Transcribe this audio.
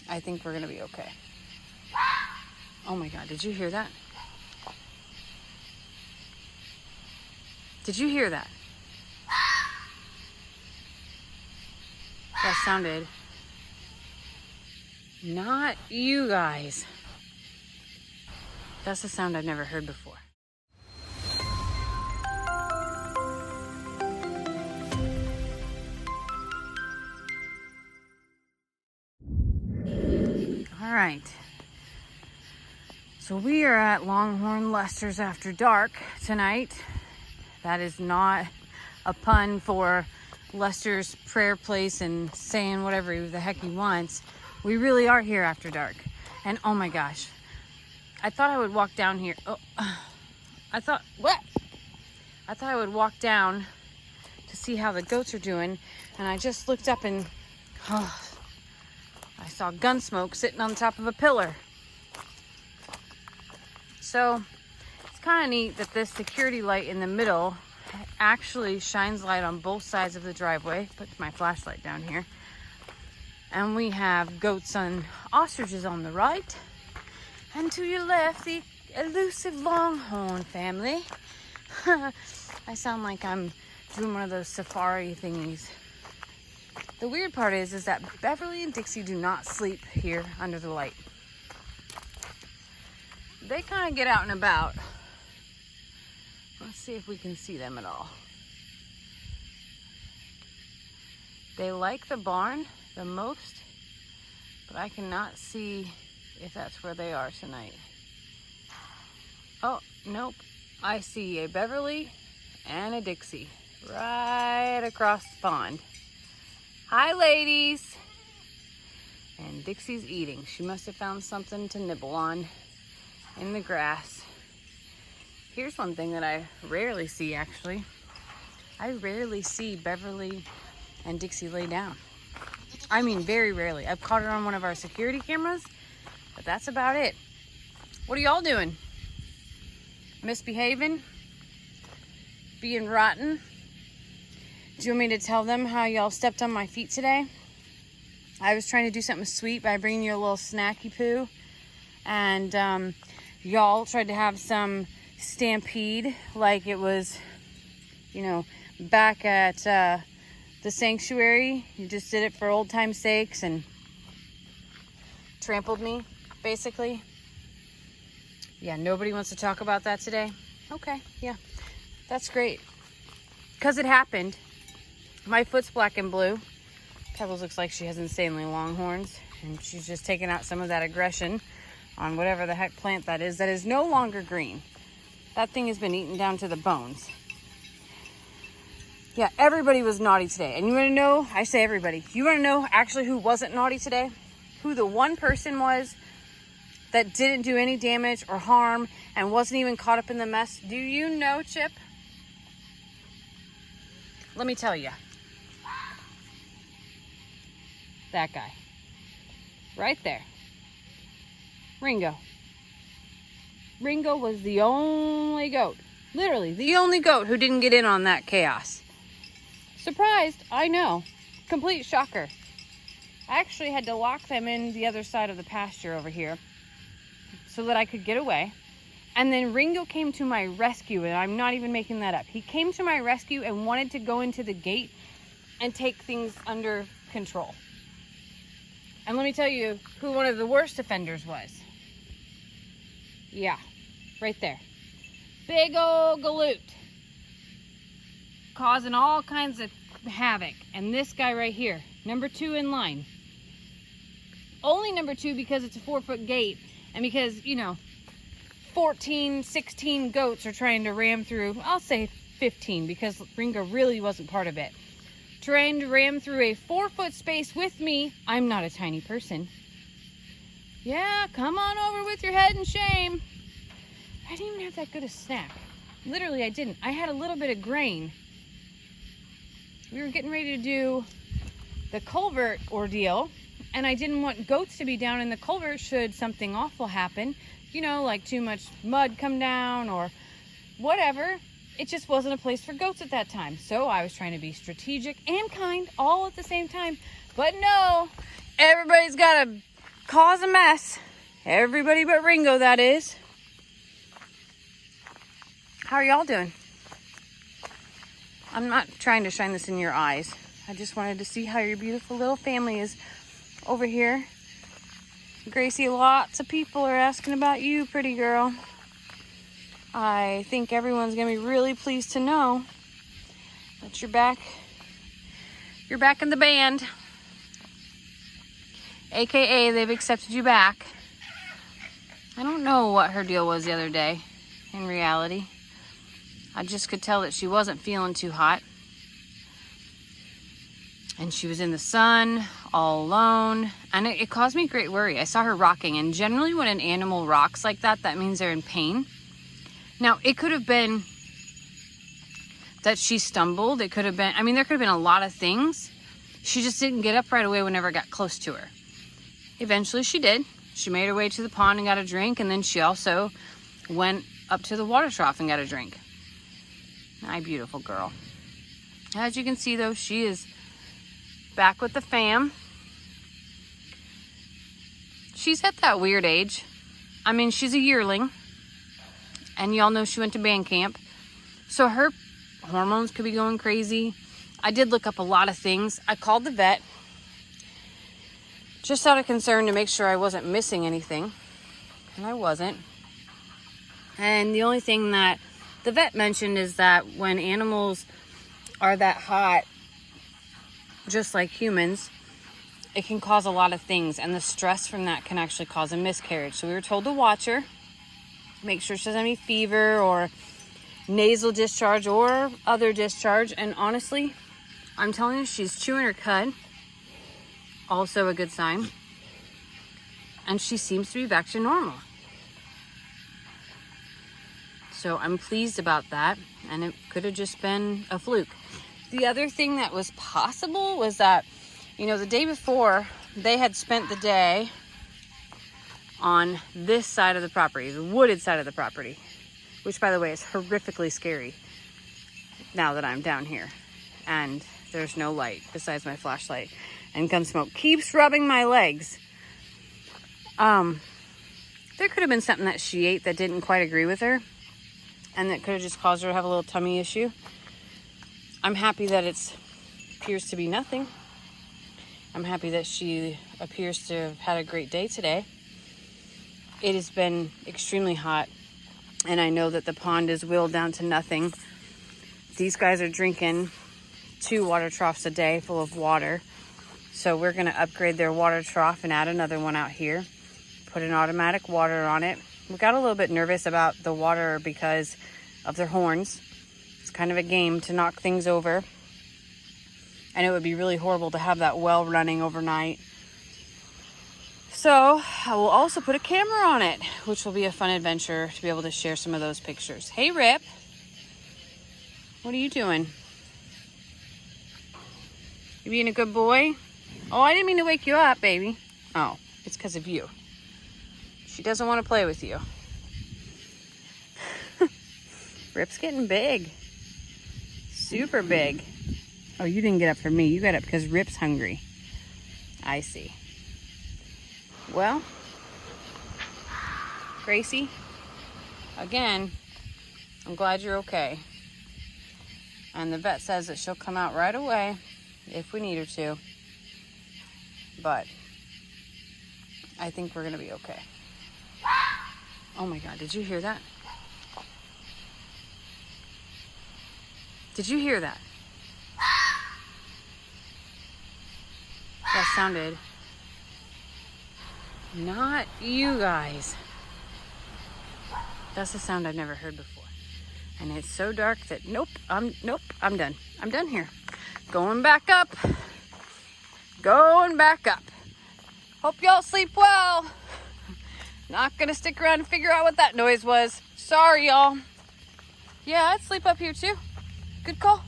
I think we're gonna be okay. Oh my God, did you hear that? Did you hear that? That sounded not you guys. That's a sound I've never heard before. All right. So we are at Longhorn Lester's after dark tonight. That is not a pun for Lester's prayer place and saying whatever the heck he wants. We really are here after dark. And oh my gosh, I thought I would walk down here. I thought I would walk down to see how the goats are doing. And I just looked up and I saw gun smoke sitting on top of a pillar. So it's kind of neat that this security light in the middle actually shines light on both sides of the driveway. Put my flashlight down here. And we have goats and ostriches on the right. And to your left, the elusive Longhorn family. I sound like I'm doing one of those safari thingies. The weird part is that Beverly and Dixie do not sleep here under the light. They kind of get out and about. Let's see if we can see them at all. They like the barn the most, but I cannot see if that's where they are tonight. Oh, nope. I see a Beverly and a Dixie right across the pond. Hi, ladies. And Dixie's eating. She must have found something to nibble on in the grass. Here's one thing that I rarely see, actually. I rarely see Beverly and Dixie lay down. I mean, very rarely. I've caught her on one of our security cameras, but that's about it. What are y'all doing? Misbehaving? Being rotten? Do you want me to tell them how y'all stepped on my feet today? I was trying to do something sweet by bringing you a little snacky poo. And y'all tried to have some stampede like it was, you know, back at the sanctuary. You just did it for old time's sakes and trampled me, basically. Yeah, nobody wants to talk about that today? Okay, yeah, that's great. Because it happened. My foot's black and blue. Pebbles looks like she has insanely long horns, and she's just taking out some of that aggression on whatever the heck plant that is no longer green. That thing has been eaten down to the bones. Yeah, everybody was naughty today. And you want to know, I say everybody, you want to know actually who wasn't naughty today? Who the one person was that didn't do any damage or harm and wasn't even caught up in the mess? Do you know, Chip? Let me tell you. That guy. Right there. Ringo. Ringo was the only goat. Literally, the only goat who didn't get in on that chaos. Surprised, I know. Complete shocker. I actually had to lock them in the other side of the pasture over here so that I could get away. And then Ringo came to my rescue, and I'm not even making that up. He came to my rescue and wanted to go into the gate and take things under control. And let me tell you who one of the worst offenders was. Yeah, right there. Big old galoot. Causing all kinds of havoc. And this guy right here, number 2 in line. Only number 2 because it's a 4-foot gate. And because, you know, 14, 16 goats are trying to ram through, I'll say 15 because Ringo really wasn't part of it. Trying to ram through a 4-foot space with me. I'm not a tiny person. Yeah, come on over with your head in shame. I didn't even have that good a snack. Literally, I didn't. I had a little bit of grain. We were getting ready to do the culvert ordeal, and I didn't want goats to be down in the culvert should something awful happen. You know, like too much mud come down or whatever. It just wasn't a place for goats at that time. So I was trying to be strategic and kind all at the same time. But no, everybody's got a cause a mess. Everybody but Ringo, that is. How are y'all doing? I'm not trying to shine this in your eyes. I just wanted to see how your beautiful little family is over here. Gracie, lots of people are asking about you, pretty girl. I think everyone's gonna be really pleased to know that you're back. You're back in the band. AKA, they've accepted you back. I don't know what her deal was the other day, in reality. I just could tell that she wasn't feeling too hot. And she was in the sun, all alone. And it caused me great worry. I saw her rocking. And generally when an animal rocks like that, that means they're in pain. Now, it could have been that she stumbled. It could have been, I mean, there could have been a lot of things. She just didn't get up right away whenever I got close to her. Eventually she did. She made her way to the pond and got a drink. And then she also went up to the water trough and got a drink. My beautiful girl. As you can see though, she is back with the fam. She's at that weird age. I mean, she's a yearling. And y'all know she went to band camp. So her hormones could be going crazy. I did look up a lot of things. I called the vet just out of concern to make sure I wasn't missing anything. And I wasn't. And the only thing that the vet mentioned is that when animals are that hot, just like humans, it can cause a lot of things. And the stress from that can actually cause a miscarriage. So we were told to watch her. Make sure she doesn't have any fever or nasal discharge or other discharge. And honestly, I'm telling you, she's chewing her cud. Also a good sign. And she seems to be back to normal. So I'm pleased about that. And it could have just been a fluke. The other thing that was possible was that, you know, the day before, they had spent the day on this side of the property, the wooded side of the property, which by the way is horrifically scary now that I'm down here and there's no light besides my flashlight, and Gunsmoke keeps rubbing my legs. There could have been something that she ate that didn't quite agree with her, and that could have just caused her to have a little tummy issue. I'm happy that it appears to be nothing. I'm happy that she appears to have had a great day today. It has been extremely hot, and I know that the pond is whittled down to nothing. These guys are drinking 2 water troughs a day full of water. So we're going to upgrade their water trough and add another one out here. Put an automatic water on it. We got a little bit nervous about the water because of their horns. It's kind of a game to knock things over. And it would be really horrible to have that well running overnight. So I will also put a camera on it, which will be a fun adventure to be able to share some of those pictures. Hey, Rip. What are you doing? You being a good boy? Oh, I didn't mean to wake you up, baby. Oh, it's because of you. She doesn't want to play with you. Rip's getting big. Super big. Oh, you didn't get up for me. You got up because Rip's hungry. I see. Well, Gracie, again, I'm glad you're okay. And the vet says that she'll come out right away if we need her to. But I think we're going to be okay. Oh my God, did you hear that? Did you hear that? That sounded... Not you guys. That's a sound I've never heard before. And it's so dark that nope, I'm done. I'm done here. Going back up. Going back up. Hope y'all sleep well. Not gonna stick around and figure out what that noise was. Sorry, y'all. Yeah, I'd sleep up here too. Good call.